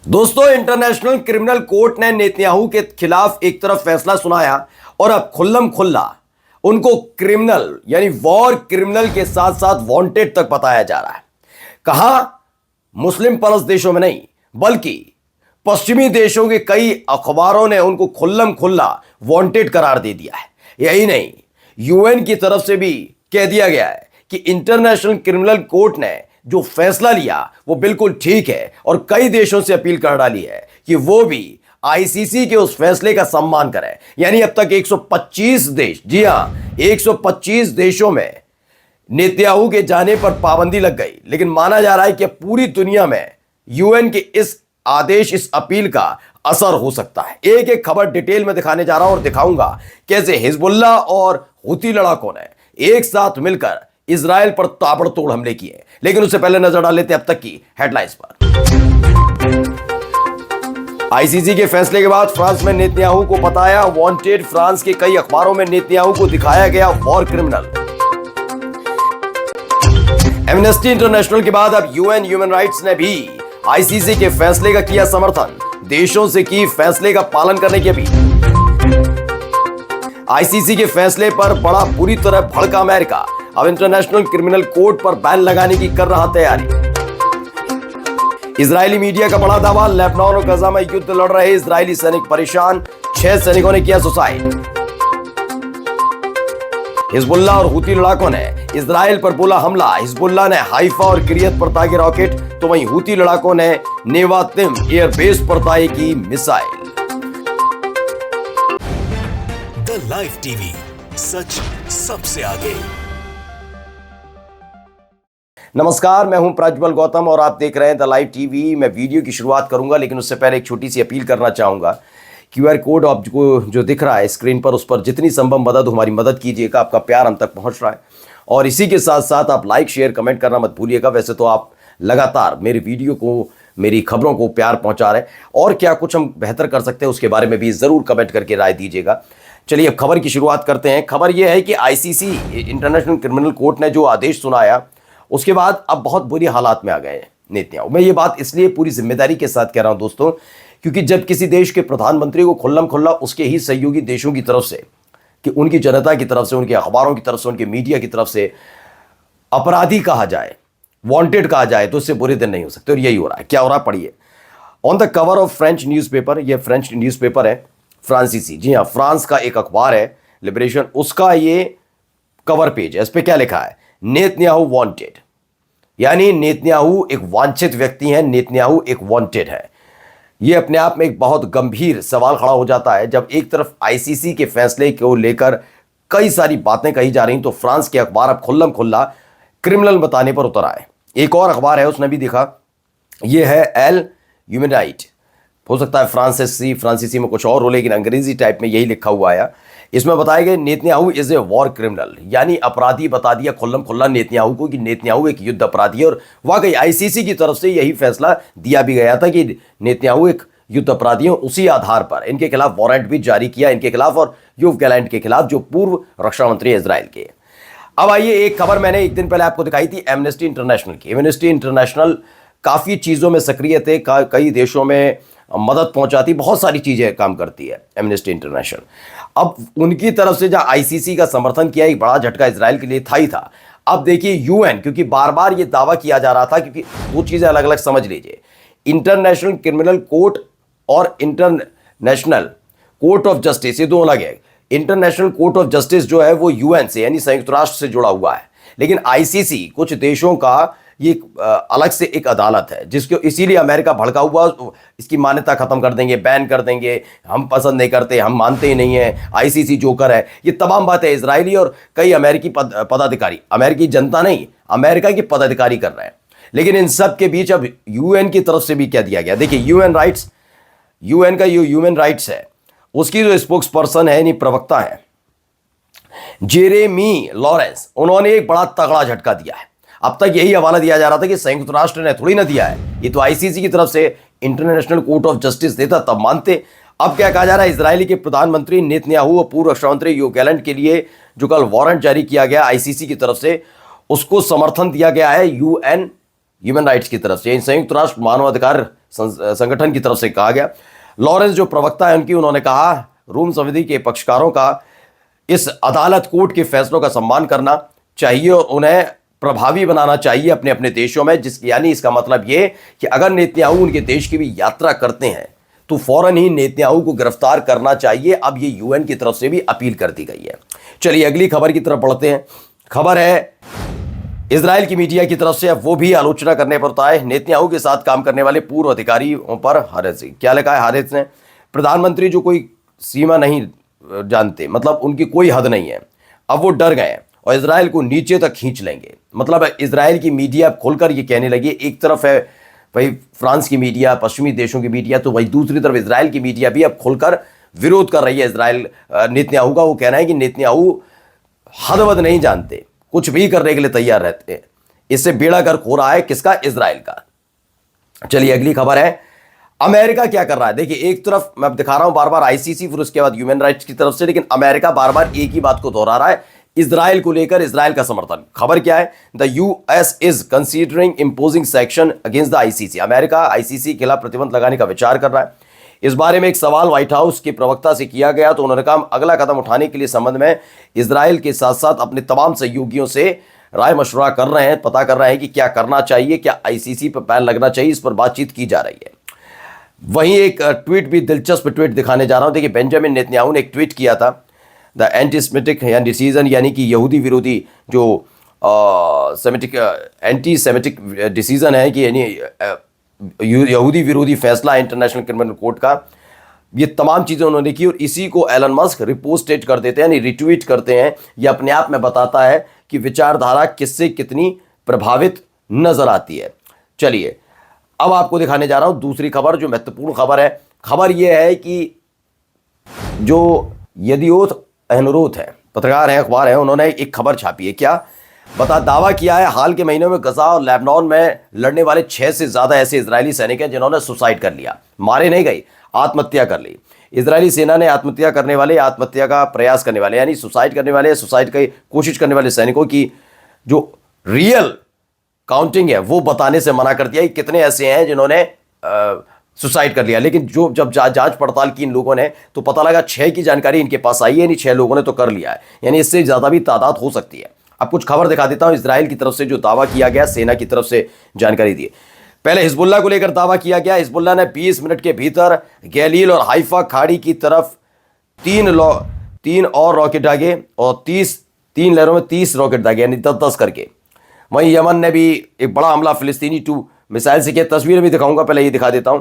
दोस्तों, international criminal court ने Netanyahu के खिलाफ एक तरफ फैसला सुनाया और अब खुल्लम खुल्ला उनको क्रिमिनल यानी वॉर क्रिमिनल के साथ साथ वांटेड तक बताया जा रहा है। कहा मुस्लिम परस्त देशों में नहीं बल्कि पश्चिमी देशों के कई अखबारों ने उनको खुल्लम खुल्ला वांटेड करार दे दिया है। यही नहीं, यूएन की तरफ से भी कह दिया गया है कि इंटरनेशनल क्रिमिनल कोर्ट ने जो फैसला लिया वो बिल्कुल ठीक है और कई देशों से अपील कर डाली है कि वो भी आईसीसी के उस फैसले का सम्मान करें। यानी अब तक 125 देश, जी हां 125 देशों में नेतन्याहू के जाने पर पाबंदी लग गई, लेकिन माना जा रहा है कि पूरी दुनिया में यूएन के इस आदेश, इस अपील का असर हो सकता है। एक एक खबर डिटेल में दिखाने जा रहा हूं और दिखाऊंगा कैसे हिजबुल्लाह और हुती लड़ाकों ने एक साथ मिलकर इजराइल पर ताबड़तोड़ हमले किए। लेकिन उससे पहले नजर डाल लेते हैं अब तक की हेडलाइंस पर। आईसीसी के फैसले के बाद फ्रांस में नेतन्याहू को बताया वांटेड। फ्रांस के कई अखबारों में नेतन्याहू को दिखाया गया वॉर क्रिमिनल। एमनेस्टी इंटरनेशनल के बाद अब यूएन ह्यूमन राइट्स ने भी आईसीसी के फैसले का किया समर्थन, देशों से की फैसले का पालन करने की अपील। आईसीसी के फैसले पर बड़ा बुरी तरह भड़का अमेरिका, अब इंटरनेशनल क्रिमिनल कोर्ट पर बैन लगाने की कर रहा तैयारी। इजरायली मीडिया का बड़ा दावा, लेबनान और गजा में युद्ध लड़ रहे इजरायली सैनिक परेशान, 6 सैनिकों ने किया सुसाइड। हिजबुल्लाह और हुती लड़ाकों ने इजराइल पर बोला हमला। हिजबुल्लाह ने हाइफा और किरियत पर दागे रॉकेट, तो वहीं हुती लड़ाकों ने नेवातिम एयरबेस पर दागे की मिसाइल। द लाइव टीवी, सच सबसे आगे। नमस्कार, मैं हूं प्रज्वल गौतम और आप देख रहे हैं द लाइव टीवी। मैं वीडियो की शुरुआत करूंगा, लेकिन उससे पहले एक छोटी सी अपील करना चाहूंगा। क्यूआर कोड आपको जो दिख रहा है स्क्रीन पर, उस पर जितनी संभव मदद, हमारी मदद कीजिएगा। आपका प्यार हम तक पहुंच रहा है और इसी के साथ साथ आप लाइक शेयर कमेंट करना मत भूलिएगा। वैसे तो आप लगातार मेरे वीडियो को, मेरी खबरों को प्यार पहुंचा रहे हैं, और क्या कुछ हम बेहतर कर सकते हैं उसके बारे में भी ज़रूर कमेंट करके राय दीजिएगा। चलिए अब खबर की शुरुआत करते हैं। खबर यह है कि आईसीसी इंटरनेशनल क्रिमिनल कोर्ट ने जो आदेश सुनाया उसके बाद अब बहुत बुरी हालात में आ गए नेतन्याहू। मैं ये बात इसलिए पूरी जिम्मेदारी के साथ कह रहा हूं दोस्तों, क्योंकि जब किसी देश के प्रधानमंत्री को खुल्लम खुल्ला उसके ही सहयोगी देशों की तरफ से, कि उनकी जनता की तरफ से, उनके अखबारों की तरफ से, उनके मीडिया की तरफ से अपराधी कहा जाए, वांटेड कहा जाए, तो उससे बुरे दिन नहीं हो सकते। और यही हो रहा है। क्या हो रहा है पढ़िए। On the cover of French newspaper, ये फ्रेंच न्यूज़पेपर है, फ्रांसीसी, जी हाँ, फ्रांस का एक अखबार है लिबरेशन, उसका ये कवर पेज है। इस पर क्या लिखा है? नेतन्याहू वांटेड, यानी नेतन्याहू एक वांछित व्यक्ति है, नेतन्याहू एक वांटेड है। यह अपने आप में एक बहुत गंभीर सवाल खड़ा हो जाता है जब एक तरफ आईसीसी के फैसले को लेकर कई सारी बातें कही जा रही, तो फ्रांस के अखबार अब खुल्लम खुल्ला क्रिमिनल बताने पर उतर आए। एक और अखबार है, उसने भी देखा, यह है एल ह्यूमन राइट। हो सकता है फ्रांसीसी में कुछ और हो, लेकिन अंग्रेजी टाइप में यही लिखा हुआ आया। इसमें बताया गया Netanyahu is a war criminal, यानी अपराधी बता दिया खुल्लम खुल्ला नेतन्याहू को कि नेतन्याहू एक युद्ध अपराधी है। और वाकई आईसीसी की तरफ से यही फैसला दिया भी गया था कि नेतन्याहू एक युद्ध अपराधी है। उसी आधार पर इनके खिलाफ वारंट भी जारी किया, इनके खिलाफ और योव गैलेंट के खिलाफ, जो पूर्व रक्षा मंत्री है इजराइल के। अब आइए, एक खबर मैंने एक दिन पहले आपको दिखाई थी एमनेस्टी इंटरनेशनल की। एमनेस्टी इंटरनेशनल काफ़ी चीज़ों में सक्रिय थे, कई देशों में मदद पहुंचाती, बहुत सारी चीज़ें काम करती है एमनेस्टी इंटरनेशनल। अब उनकी तरफ से जहां आईसीसी का समर्थन किया, एक बड़ा झटका इजराइल के लिए था ही था। अब देखिए यूएन, क्योंकि बार बार ये दावा किया जा रहा था, क्योंकि दो चीज़ें अलग अलग समझ लीजिए, इंटरनेशनल क्रिमिनल कोर्ट और इंटरनेशनल कोर्ट ऑफ जस्टिस, ये दो अलग है। इंटरनेशनल कोर्ट ऑफ जस्टिस जो है वो यूएन से, यानी संयुक्त राष्ट्र से जुड़ा हुआ है, लेकिन आईसीसी कुछ देशों का ये अलग से एक अदालत है, जिसको इसीलिए अमेरिका भड़का हुआ, इसकी मान्यता खत्म कर देंगे, बैन कर देंगे, हम पसंद नहीं करते, हम मानते ही नहीं है, आईसीसी जोकर है। ये तमाम बातें इजरायली और कई अमेरिकी पदाधिकारी, अमेरिकी जनता नहीं, अमेरिका के पदाधिकारी कर रहे हैं। लेकिन इन सब के बीच अब यूएन की तरफ से भी क्या दिया गया, देखिए यूएन राइट्स, यूएन का जो ह्यूमन राइट्स है उसकी जो स्पोक्स पर्सन है, यानी प्रवक्ता है जेरेमी लॉरेंस, उन्होंने एक बड़ा तगड़ा झटका दिया है। अब तक यही हवाला दिया जा रहा था कि संयुक्त राष्ट्र ने थोड़ी ना दिया है, ये तो आईसीसी की तरफ से इंटरनेशनल कोर्ट ऑफ जस्टिस देता तब मानते। अब क्या कहा जा रहा है, इजरायली के प्रधानमंत्री नेतन्याहू और पूर्व रक्षा मंत्री योव गैलेंट के लिए जो कल वारंट जारी किया गया आईसीसी की तरफ से, उसको समर्थन दिया गया है यूएन ह्यूमन राइट्स की तरफ से, संयुक्त राष्ट्र मानवाधिकार संगठन की तरफ से कहा गया। लॉरेंस जो प्रवक्ता है उनकी, उन्होंने कहा रोम संधि के पक्षकारों का इस अदालत कोर्ट के फैसलों का सम्मान करना चाहिए और उन्हें प्रभावी बनाना चाहिए अपने अपने देशों में, यानी इसका मतलब ये कि अगर नेतन्याहू उनके देश की भी यात्रा करते हैं तो फौरन ही नेतन्याहू को गिरफ्तार करना चाहिए। अब ये यूएन की तरफ से भी अपील कर दी गई है। चलिए अगली खबर की तरफ बढ़ते हैं। खबर है इजराइल की मीडिया की तरफ से, अब वो भी आलोचना करने पर उतरा है। नेतन्याहू के साथ काम करने वाले पूर्व अधिकारियों पर हारिस, क्या लिखा है हारिस ने, प्रधानमंत्री जो कोई सीमा नहीं जानते, मतलब उनकी कोई हद नहीं है, अब वो डर गए और इजराइल को नीचे तक खींच लेंगे। मतलब इजराइल की मीडिया खुलकर ये कहने लगी, एक तरफ है भाई फ्रांस की मीडिया, पश्चिमी देशों की मीडिया, तो वही दूसरी तरफ इजराइल की मीडिया भी अब खुलकर विरोध कर रही है इजराइल नेतन्याहू का। वो कहना है कि नेतन्याहू हद-वद नहीं जानते, कुछ भी करने के लिए तैयार रहते हैं। इससे बेड़ा गर्क हो रहा है किसका? इजराइल का। चलिए अगली खबर है, अमेरिका क्या कर रहा है। देखिए एक तरफ मैं दिखा रहा हूं बार बार आईसीसी, फिर उसके बाद ह्यूमन राइट्स की तरफ से, लेकिन अमेरिका बार बार एक ही बात को दोहरा रहा है, इजराइल को लेकर इजराइल का समर्थन। खबर क्या है, the US is considering imposing sanction against the ICC. America ICC के खिलाफ प्रतिबंध लगाने का विचार कर रहा है। इस बारे में एक सवाल व्हाइट हाउस के प्रवक्ता से किया गया तो उन्होंने कहा, अगला कदम उठाने के लिए संबंध में इजराइल के साथ साथ अपने तमाम सहयोगियों से राय मशवरा कर रहे हैं, पता कर रहे हैं कि क्या करना चाहिए, क्या आईसीसी पर बैन लगना चाहिए, इस पर बातचीत की जा रही है। वहीं एक ट्वीट भी, दिलचस्प ट्वीट दिखाने जा रहा हूं। देखिए बेंजामिन नेतन्याहू ने एक ट्वीट किया था, द एंटीसेमिटिक डिसीजन, यानी कि यहूदी विरोधी जो एंटी सेमिटिक डिसीजन है कि यानी यहूदी विरोधी फैसला इंटरनेशनल क्रिमिनल कोर्ट का, ये तमाम चीज़ें उन्होंने की और इसी को एलन मस्क रिपोस्टेट कर देते हैं, यानी रिट्वीट करते हैं। ये अपने आप में बताता है कि विचारधारा किससे कितनी प्रभावित नजर आती है। चलिए अब आपको दिखाने जा रहा हूं दूसरी खबर, जो महत्वपूर्ण खबर है। खबर यह है कि जो यदियोथ अहनरोथ है, पत्रकार हैं, अखबार है, उन्होंने एक खबर छापी है। क्या दावा किया है, हाल के महीनों में गजा और लेबनान में लड़ने वाले 6 से ज्यादा ऐसे इजरायली सैनिक हैं जिन्होंने सुसाइड कर लिया, मारे नहीं गए, आत्महत्या कर ली। इजरायली सेना ने आत्महत्या करने वाले, आत्महत्या का प्रयास करने वाले, यानी सुसाइड करने वाले, सुसाइड की कोशिश करने वाले सैनिकों की जो रियल काउंटिंग है वो बताने से मना कर दिया कि कितने ऐसे हैं जिन्होंने सुसाइड कर लिया। लेकिन जो जब जांच पड़ताल की इन लोगों ने तो पता लगा 6 की जानकारी इनके पास आई है, यानी 6 लोगों ने तो कर लिया है, यानी इससे ज्यादा भी तादाद हो सकती है। अब कुछ खबर दिखा देता हूं, इजराइल की तरफ से जो दावा किया गया, सेना की तरफ से जानकारी दी। पहले हिजबुल्लाह को लेकर दावा किया गया, हिजबुल्लाह ने 20 मिनट के भीतर गैलील और हाइफा खाड़ी की तरफ 3 और रॉकेट दागे और 3 लहरों में 30 रॉकेट दागे, यानी 10-10 करके। वहीं यमन ने भी एक बड़ा हमला फिलिस्तीनी 2 मिसाइल से किया, तस्वीरें भी दिखाऊंगा, पहले ये दिखा देता हूं।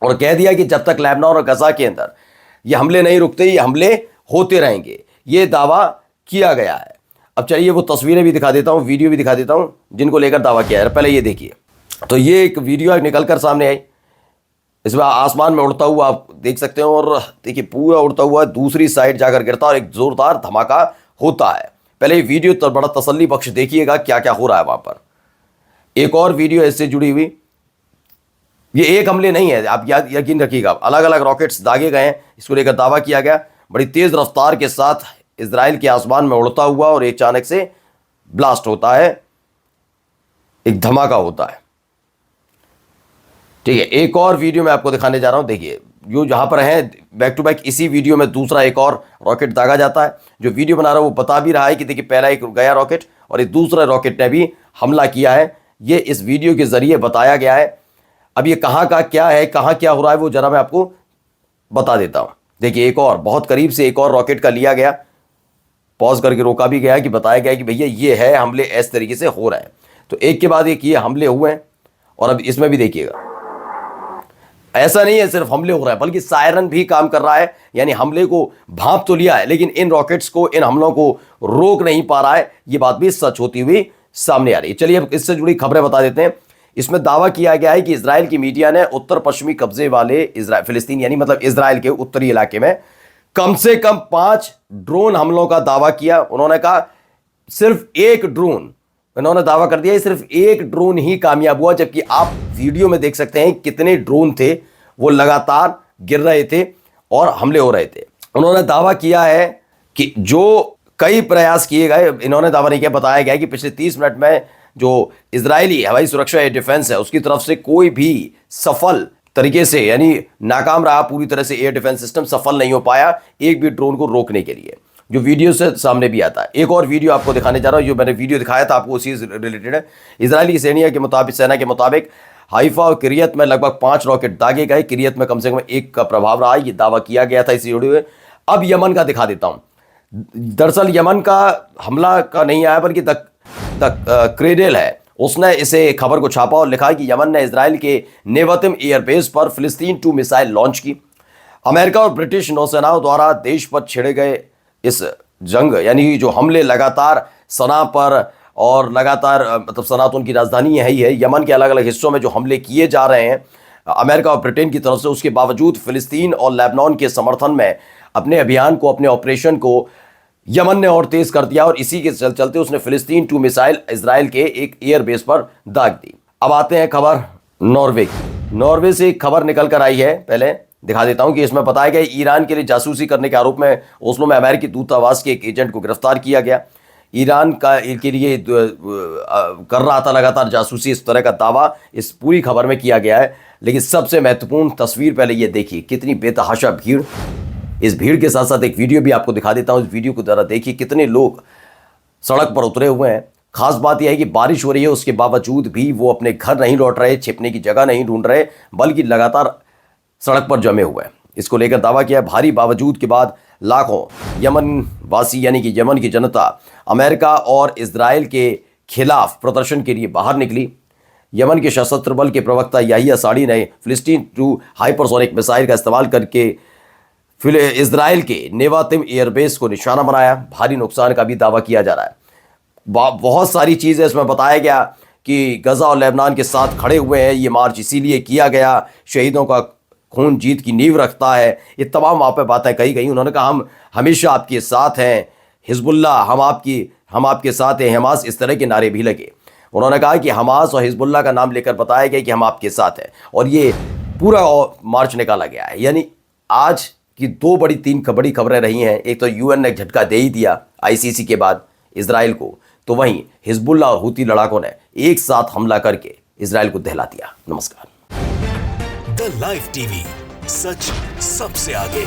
और कह दिया कि जब तक लेबनान और गजा के अंदर ये हमले नहीं रुकते, ये हमले होते रहेंगे, ये दावा किया गया है। अब चलिए वो तस्वीरें भी दिखा देता हूं, वीडियो भी दिखा देता हूं जिनको लेकर दावा किया है। पहले ये देखिए, तो ये एक वीडियो निकलकर सामने आई, इसमें आसमान में उड़ता हुआ आप देख सकते हो, और देखिए पूरा उड़ता हुआ दूसरी साइड जाकर गिरता और एक जोरदार धमाका होता है। पहले ये वीडियो तो बड़ा तसल्ली बख्श देखिएगा क्या क्या हो रहा है वहां पर। एक और वीडियो इससे जुड़ी हुई, ये एक हमले नहीं है, आप यकीन रखिएगा, अलग अलग रॉकेट्स दागे गए हैं, इसको लेकर दावा किया गया। बड़ी तेज रफ्तार के साथ इजराइल के आसमान में उड़ता हुआ और अचानक से ब्लास्ट होता है, एक धमाका होता है। ठीक है, एक और वीडियो मैं आपको दिखाने जा रहा हूं, देखिए जो जहां पर है बैक टू बैक इसी वीडियो में दूसरा एक और रॉकेट दागा जाता है। जो वीडियो बना रहा है वो बता भी रहा है कि देखिए पहला एक गया रॉकेट और एक दूसरा रॉकेट ने भी हमला किया है, ये इस वीडियो के जरिए बताया गया है। अब ये कहां का क्या है, कहां क्या हो रहा है, वो जरा मैं आपको बता देता हूं। देखिए एक और बहुत करीब से एक और रॉकेट का लिया गया, पॉज करके रोका भी गया कि बताया गया कि भैया ये है हमले इस तरीके से हो रहे हैं। तो एक के बाद एक ये हमले हुए हैं और अब इसमें भी देखिएगा, ऐसा नहीं है सिर्फ हमले हो रहा है बल्कि सायरन भी काम कर रहा है, यानी हमले को भांप तो लिया है लेकिन इन रॉकेट्स को, इन हमलों को रोक नहीं पा रहा है। ये बात भी सच होती हुई सामने आ रही है। चलिए अब इससे जुड़ी खबरें बता देते हैं। इसमें दावा किया गया है कि इजराइल की मीडिया ने उत्तर पश्चिमी कब्जे वाले फिलिस्तीन, यानी मतलब इजराइल के उत्तरी इलाके में कम से कम 5 ड्रोन हमलों का दावा किया। उन्होंने कहा सिर्फ एक ड्रोन, उन्होंने दावा कर दिया सिर्फ एक ड्रोन ही कामयाब हुआ, जबकि आप वीडियो में देख सकते हैं कितने ड्रोन थे, वो लगातार गिर रहे थे और हमले हो रहे थे। उन्होंने दावा किया है कि जो कई प्रयास किए गए, इन्होंने दावा नहीं किया, बताया गया कि पिछले 30 मिनट में जो इजरायली हवाई सुरक्षा एयर डिफेंस है उसकी तरफ से कोई भी सफल तरीके से यानी नाकाम रहा, पूरी तरह से एयर डिफेंस सिस्टम सफल नहीं हो पाया एक भी ड्रोन को रोकने के लिए, जो वीडियो से सामने भी आता है। एक और वीडियो आपको दिखाने जा रहा हूं, जो मैंने वीडियो दिखाया था आपको उसी से रिलेटेड है। इजरायली सेना के मुताबिक हाइफा और किरियत में लगभग 5 रॉकेट दागे गए, किरियत में कम से कम 1 का प्रभाव रहा, ये दावा किया गया था इस वीडियो में। अब यमन का दिखा देता हूं। दरअसल यमन का हमला का नहीं आया, बल्कि द क्रेडल है, उसने इसे खबर को छापा और लिखा कि यमन ने इजराइल के नेवतिम एयरबेस पर फिलिस्तीन 2 मिसाइल लॉन्च की। अमेरिका और ब्रिटिश नौसेनाओं द्वारा देश पर छेड़े गए इस जंग यानी जो हमले लगातार सना पर और लगातार मतलब सना तो उनकी राजधानी है ही है, यमन के अलग अलग हिस्सों में जो हमले किए जा रहे हैं अमेरिका और ब्रिटेन की तरफ से, उसके बावजूद फिलिस्तीन और लेबनान के समर्थन में अपने अभियान को, अपने ऑपरेशन को यमन ने और तेज कर दिया और इसी के चलते उसने फिलिस्तीन 2 मिसाइल इजराइल के एक एयरबेस पर दाग दी। अब आते हैं खबर नॉर्वे की। नॉर्वे से एक खबर निकल कर आई है, पहले दिखा देता हूं कि इसमें बताया गया ईरान के लिए जासूसी करने के आरोप में ओस्लो में अमेरिकी दूतावास के एक एजेंट को गिरफ्तार किया गया। ईरान का के लिए कर रहा था लगातार जासूसी, इस तरह का दावा इस पूरी खबर में किया गया है। लेकिन सबसे महत्वपूर्ण तस्वीर पहले ये देखिए, कितनी बेतहाशा भीड़। इस भीड़ के साथ साथ एक वीडियो भी आपको दिखा देता हूं, इस वीडियो को जरा देखिए, कितने लोग सड़क पर उतरे हुए हैं। खास बात यह है कि बारिश हो रही है, उसके बावजूद भी वो अपने घर नहीं लौट रहे, छिपने की जगह नहीं ढूंढ रहे, बल्कि लगातार सड़क पर जमे हुए हैं। इसको लेकर दावा किया, भारी बावजूद के बाद लाखों यमन वासी यानी कि यमन की जनता अमेरिका और इजराइल के खिलाफ प्रदर्शन के लिए बाहर निकली। यमन के सशस्त्र बल के प्रवक्ता याहिया साड़ी ने फिलिस्तीन 2 हाइपरसोनिक मिसाइल का इस्तेमाल करके इजराइल के नेवातिम एयरबेस को निशाना बनाया। भारी नुकसान का भी दावा किया जा रहा है। बहुत सारी चीज़ें इसमें बताया गया कि गजा और लेबनान के साथ खड़े हुए हैं, ये मार्च इसीलिए किया गया, शहीदों का खून जीत की नींव रखता है, ये तमाम वहाँ पे बातें कही गई। उन्होंने कहा हम हमेशा आपके साथ हैं, हिजबुल्ला हम आपके साथ हैं, हमास, इस तरह के नारे भी लगे। उन्होंने कहा कि हमास और हिजबुल्ला का नाम लेकर बताया गया कि हम आपके साथ हैं, और ये पूरा मार्च निकाला गया है। यानी आज की 2 बड़ी खबरें रही हैं। एक तो यूएन ने झटका दे ही दिया आईसीसी के बाद इजराइल को, तो वहीं हिजबुल्ला और हूती लड़ाकों ने एक साथ हमला करके इजराइल को दहला दिया। नमस्कार। द लाइव टीवी, सच सबसे आगे।